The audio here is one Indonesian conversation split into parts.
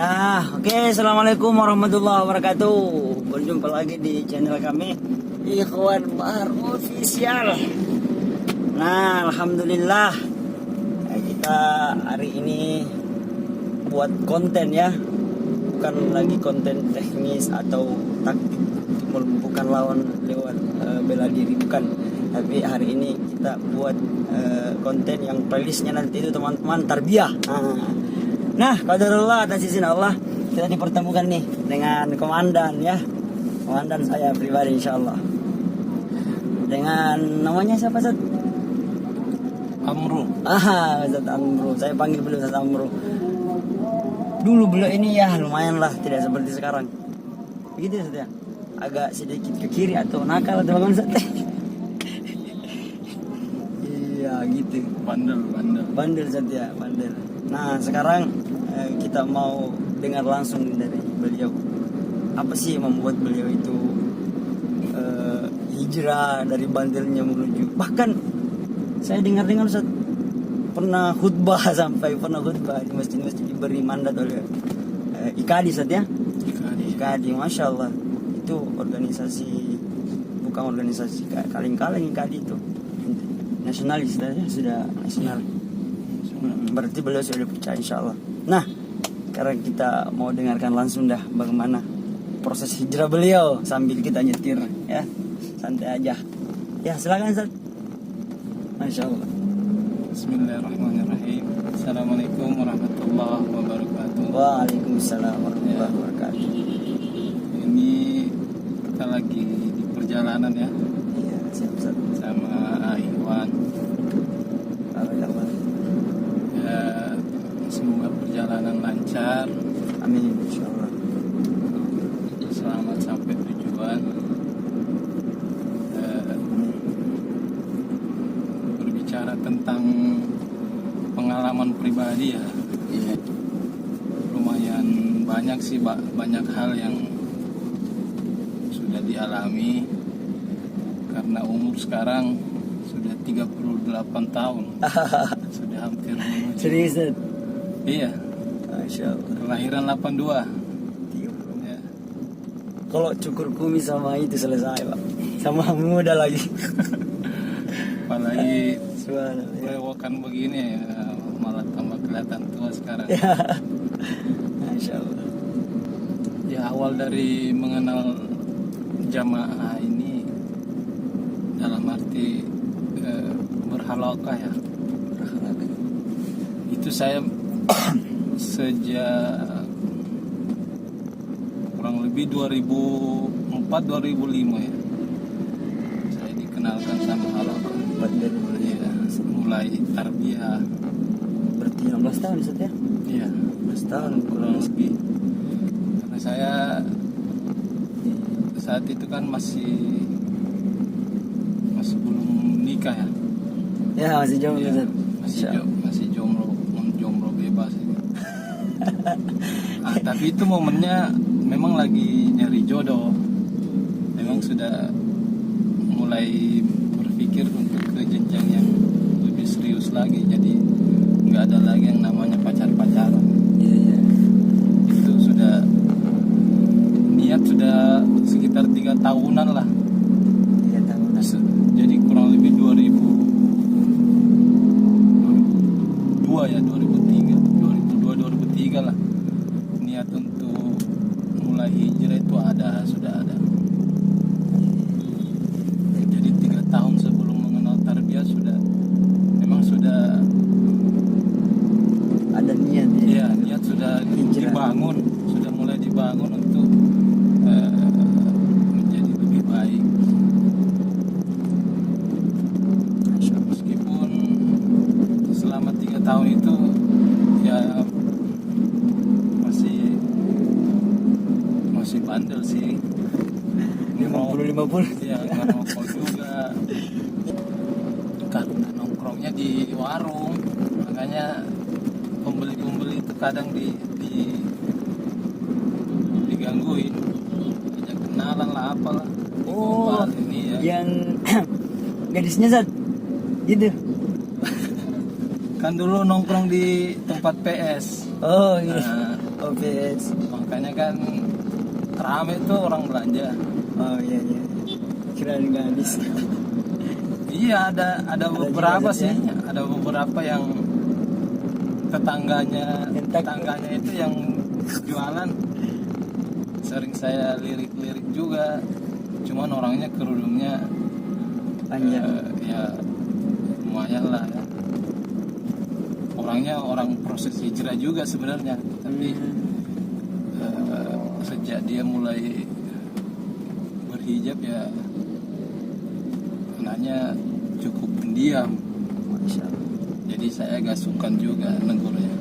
Assalamualaikum warahmatullahi wabarakatuh. Berjumpa lagi di channel kami Ikhwan Bahar Official. Nah, alhamdulillah kita hari ini buat konten ya. Bukan lagi konten teknis atau taktik untuk melumpuhkan lawan lewat bela diri, bukan. Tapi hari ini kita buat konten yang playlistnya nanti itu teman-teman tarbiyah. Nah, qadarullah atas izin Allah kita dipertemukan nih dengan komandan ya. Komandan saya pribadi insyaallah. Dengan namanya siapa, Ustaz? Amru. Ustaz Amru. Saya panggil beliau Ustaz Amru. Dulu beliau ini ya lumayan lah, tidak seperti sekarang. Begitu ya, Ustaz ya. Agak sedikit ke kiri atau nakal atau bagaimana, Ustaz? Iya, gitu. Bandel Ustaz ya, bandel. Nah, sekarang kita mau dengar langsung dari beliau. Apa sih yang membuat beliau itu hijrah dari bandelnya menuju. Bahkan saya dengar-dengar Ustaz pernah khutbah di masjid-masjid diberi mandat oleh IKADI Ustaz ya. IKADI, Masya Allah. Itu organisasi, bukan organisasi kaleng-kaleng IKADI itu. Nasionalis ya, sudah nasional. Berarti beliau sudah dipercaya insya Allah. Nah, sekarang kita mau dengarkan langsung dah bagaimana proses hijrah beliau sambil kita nyetir ya, santai aja. Ya silakan Ustaz. Masya Allah. Bismillahirrahmanirrahim. Assalamualaikum warahmatullahi wabarakatuh. Waalaikumsalam warahmatullahi wabarakatuh. Ini kita lagi di perjalanan ya. Iya siap Ustaz. Sama Ikhwan. Semoga perjalanan lancar. Amin insyaallah. Selamat sampai tujuan. Berbicara tentang pengalaman pribadi ya. Iya. Lumayan banyak sih, banyak hal yang sudah dialami karena umur sekarang sudah 38 tahun. Sudah hampir menuju. Serius Ustaz? Iya. Masya Allah. Kelahiran 82. Ya. Kalau cukur kumis sama itu selesai Pak. Sama muda lagi. Apalagi Subhanallah. berewokan begini ya, malah tambah kelihatan tua sekarang. Ya. Masya Allah. Ya, awal dari mengenal jamaah ini dalam arti berhalaqah ya. Itu saya sejak kurang lebih 2004-2005 ya, saya dikenalkan sama halaqah. Ya, mulai tarbiyah. Berarti 16 tahun Ustaz ya? Iya, 16 tahun kurang lebih. Karena saya saat itu kan masih belum nikah ya. Ya masih jauh Ya, Ustaz. masih jomblo bebas itu. Tapi itu momennya memang lagi nyari jodoh. Memang sudah mulai berpikir untuk ke jenjang yang lebih serius lagi. Jadi nggak ada lagi yang namanya pacaran. Iya. Itu sudah niat sudah sekitar 3 tahunan lah. 3 tahun. Jadi kurang lebih 2003 lah, niat untuk mulai hijrah itu sudah ada. Jadi 3 tahun sebelum mengenal tarbiyah memang sudah Ada niat ya. ya, niat sudah dibangun, sudah mulai dibangun untuk menjadi lebih baik. Meskipun selama 3 tahun itu ya masih bandel sih. 50-50. Ya, ngerokok juga. Karena nongkrongnya di warung, makanya pembeli-pembeli itu kadang digangguin, ajak kenalan lah apalah. Oh, ini ya. yang gadisnya Ustaz. Gitu. Kan dulu nongkrong di tempat PS. Oh iya. Nah, OBS. Makanya kan rame tuh orang belanja. Oh iya iya. Kirain gadis. Iya, ada beberapa juga, sih, ada beberapa yang tetangganya itu yang jualan sering saya lirik-lirik juga, cuman orangnya kerudungnya Panjang. ya lumayan lah ya. Orangnya orang proses hijrah juga sebenarnya, tapi sejak dia mulai berhijab ya anaknya cukup pendiam. Masya Allah. Jadi saya agak sungkan juga negurnya.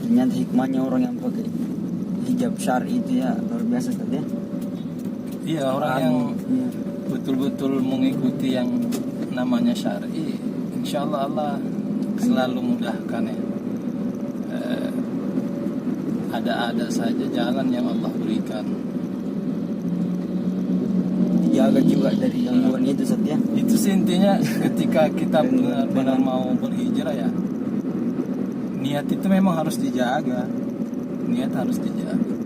Ternyata hikmahnya orang yang pakai hijab syar'i itu ya luar biasa Ustaz ya. Iya, orang yang Iya. betul-betul mengikuti yang namanya syar'i, insya Allah Allah selalu mudahkan ya. Ada saja jalan yang Allah berikan. Dijaga juga dari gangguan itu Ustaz ya. Itu sih intinya ketika kita benar-benar mau berhijrah ya, niat itu memang harus dijaga. Niat harus dijaga.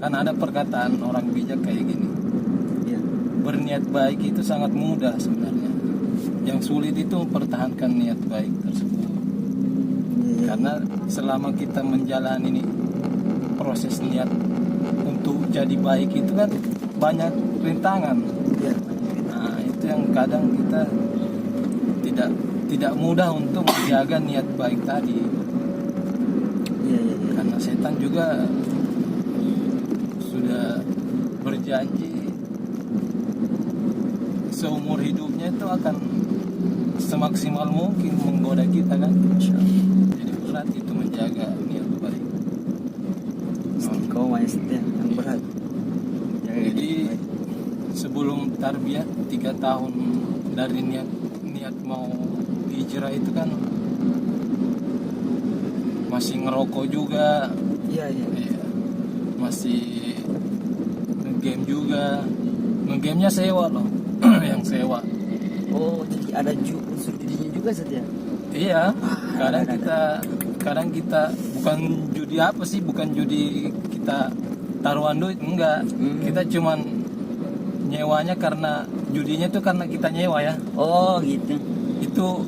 Kan ada perkataan orang bijak kayak gini, Iya. berniat baik itu sangat mudah sebenarnya. Yang sulit itu mempertahankan niat baik tersebut. Iya. Karena selama kita menjalani ini proses niat untuk jadi baik itu kan banyak rintangan. Iya. Nah, itu yang kadang kita tidak mudah untuk menjaga niat baik tadi. Iya iya iya. Karena setan juga sudah berjanji seumur hidupnya itu akan semaksimal mungkin menggoda kita kan. Masya Allah. Jadi berat itu menjaga niat baik. Istiqomah ya Ustaz ya, yang berat. Jaga Jadi diri baik. sebelum tarbiyat 3 tahun dari niat mau hijrah itu kan masih ngerokok juga, Iya iya. ya, masih ngegame juga. Ngegamenya sewa loh, yang sewa. Oh, jadi ada unsur judinya juga Ustaz ya? Iya, kadang ada. kita bukan judi apa sih, bukan judi kita taruhan duit, enggak. Kita cuman nyewanya karena judinya itu karena kita nyewa ya. Oh gitu. Itu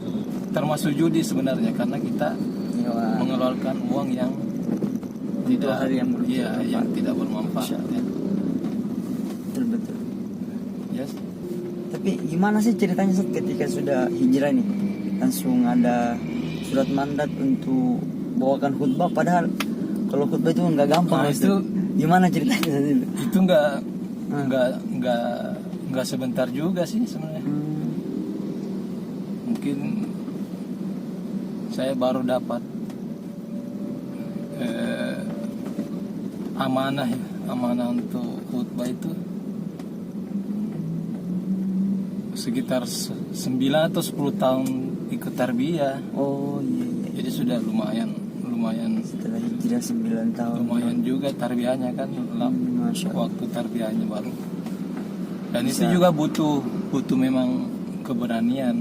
termasuk judi sebenarnya karena kita Nyewa. mengeluarkan uang yang Untuk hal yang iya, bermanfaat. yang tidak bermanfaat ya. Betul betul. Yes. Tapi gimana sih ceritanya Ustaz ketika sudah hijrah nih? Langsung ada surat mandat untuk bawakan khutbah, padahal kalau khutbah itu nggak gampang Nah, Ustaz. itu Gimana ceritanya Ustaz itu? itu nggak sebentar juga sih sebenarnya. Mungkin saya baru dapat amanah untuk khutbah itu sekitar 9 atau 10 tahun ikut tarbiyah. Oh iya iya. Jadi sudah lumayan Setelah hijrah 9 tahun. lumayan juga tarbiyahnya kan. Masya Allah. Waktu tarbiyahnya baru. Dan Bisa. itu juga butuh memang keberanian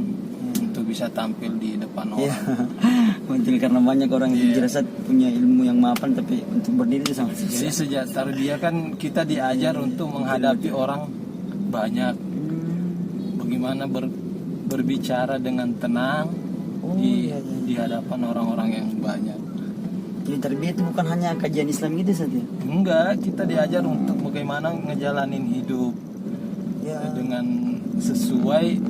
untuk bisa tampil di depan Iya. orang. Mungkin karena banyak orang Iya. hijrah Ustaz punya ilmu yang mapan, tapi untuk berdiri itu sangat Jadi susah. sejak tarbiyah kan kita diajar untuk menghadapi orang banyak. Bagaimana berbicara dengan tenang Oh, di iya, iya. di hadapan orang-orang yang banyak. Jadi tarbiyah itu bukan hanya kajian Islam gitu Ustaz ya? Enggak, kita diajar untuk bagaimana ngejalanin hidup Ya. dengan sesuai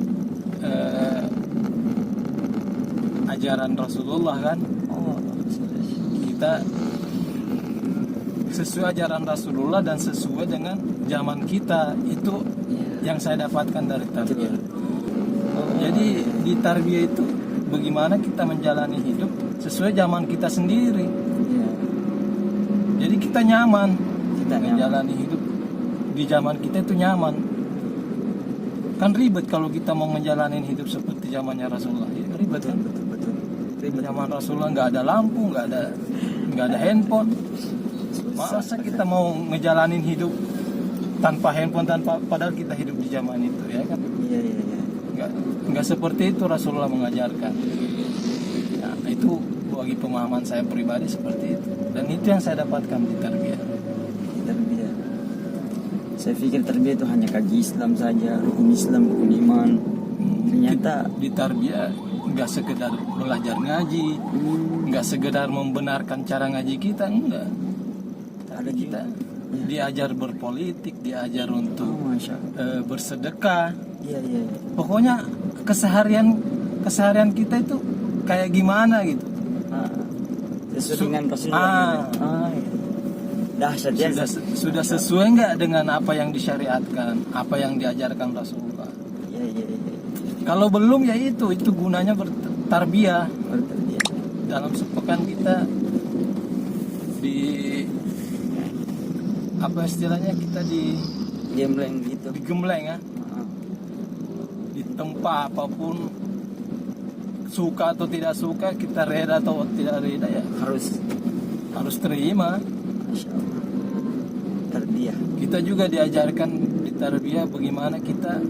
ajaran Rasulullah kan. Oh, Kita sesuai ajaran Rasulullah dan sesuai dengan zaman kita. Itu iya. yang saya dapatkan dari tarbiyah. Oh, Jadi di tarbiyah itu bagaimana kita menjalani hidup sesuai zaman kita sendiri. iya. Jadi kita nyaman, Kita nyaman. menjalani hidup di zaman kita itu nyaman. Kan ribet kalau kita mau menjalani hidup seperti zamannya Rasulullah. Ya, ribet kan? Betul betul. Ribet. Zaman Rasulullah nggak ada lampu, nggak ada handphone. Masa kita mau ngejalanin hidup tanpa handphone, padahal kita hidup di zaman itu ya kan? Iya iya iya. Nggak seperti itu Rasulullah mengajarkan. Nah, itu bagi pemahaman saya pribadi seperti itu, dan itu yang saya dapatkan di tarbiyah. Tarbiyah. Saya pikir tarbiyah itu hanya kaji Islam saja, rukun Islam, rukun iman. Ternyata Di tarbiyah nggak sekedar belajar ngaji, nggak sekedar membenarkan cara ngaji kita, enggak. ada Kita diajar berpolitik, diajar untuk Masya Allah. bersedekah. Iya, iya. Pokoknya keseharian kita itu kayak gimana gitu. Sesuai dengan Rasulullah. Iya. Dahsyat ya. Sudah sesuai nggak dengan apa yang disyariatkan, apa yang diajarkan Rasulullah. Iya, iya, iya. Kalau belum ya itu gunanya bertarbiyah. Bertarbiyah. Dalam sepekan kita di apa istilahnya, kita Gembleng gitu. digembleng ya, di tempat apapun, suka atau tidak suka, kita reda atau tidak reda ya harus terima. Masya Allah. Tarbiyah. Kita juga diajarkan di tarbiyah bagaimana kita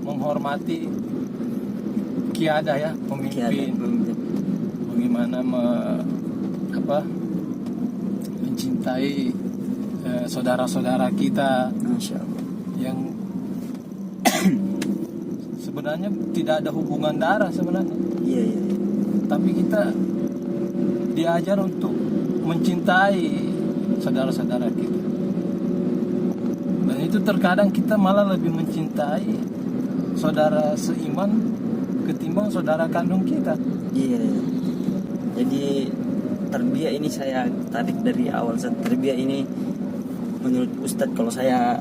menghormati kiadah ya, pemimpin. Bagaimana mencintai saudara-saudara kita Masya Allah. yang sebenarnya tidak ada hubungan darah sebenarnya, Iya, iya. tapi kita diajar untuk mencintai saudara-saudara kita, dan itu terkadang kita malah lebih mencintai saudara seiman ketimbang saudara kandung kita. Iya. Jadi tarbiyah ini saya tarik dari awal. Tarbiyah ini menurut Ustadz, kalau saya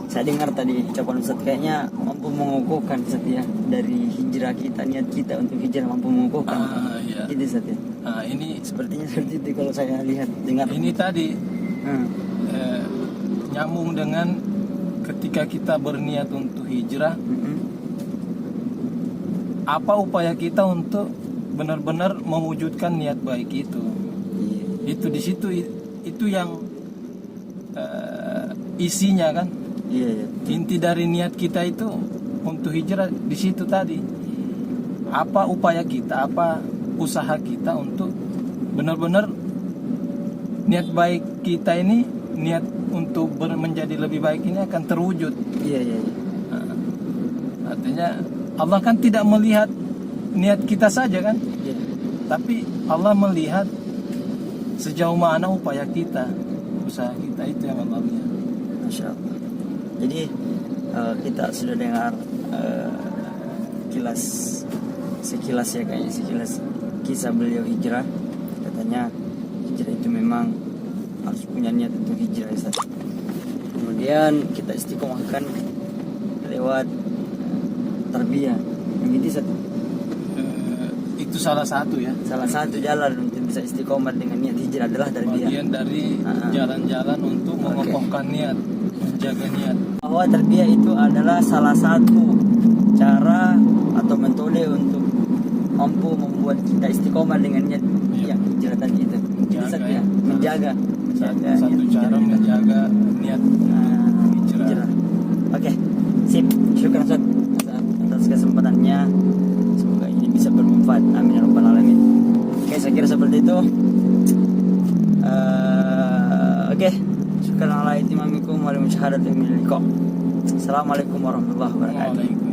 saya dengar tadi ucapan Ustadz, kayaknya mampu mengukuhkan Ustadz ya, dari hijrah kita, niat kita untuk hijrah mampu mengukuhkan. Iya. Itu Ustadz ya. Nah, ini Sepertinya seperti itu kalau saya lihat dengar. ini tadi nyambung dengan ketika kita berniat untuk hijrah, apa upaya kita untuk benar-benar mewujudkan niat baik itu. Itu di situ, itu yang isinya kan. Iya, iya. Inti dari niat kita itu untuk hijrah di situ tadi. Apa upaya kita, apa usaha kita untuk benar-benar niat baik kita ini, niat untuk menjadi lebih baik ini akan terwujud. Iya, iya. Nah, artinya Allah kan tidak melihat niat kita saja kan, Iya. tapi Allah melihat sejauh mana upaya kita, usaha kita, itu yang Allah lihat. Masya Allah. Jadi kita sudah dengar sekilas ya, kayaknya sekilas kisah beliau hijrah. Katanya hijrah itu memang harus punya niat untuk hijrah, Ustaz. Kemudian kita istiqomahkan lewat tarbiyah. Yang itu Ustaz, Itu salah satu ya, salah satu jalan untuk bisa istiqomah dengan niat hijrah adalah tarbiyah. bagian dari jalan-jalan untuk mengokohkan niat, menjaga niat. Bahwa tarbiyah itu adalah salah satu cara atau metode untuk mampu membuat kita istiqomah dengan niat yang hijrah tadi itu. Menjaga ya. Menjaga Satu niat cara hijrah. menjaga niat hijrah. Oke, sip. Syukur Ustaz atas kesempatannya. Semoga ini bisa bermanfaat. Amin ya rabbal alamin. Oke, saya kira seperti itu. Oke. Syukur ala itimamikum wa li musyahadatin min liqa. Assalamualaikum warahmatullahi wabarakatuh. Waalaikumsalam.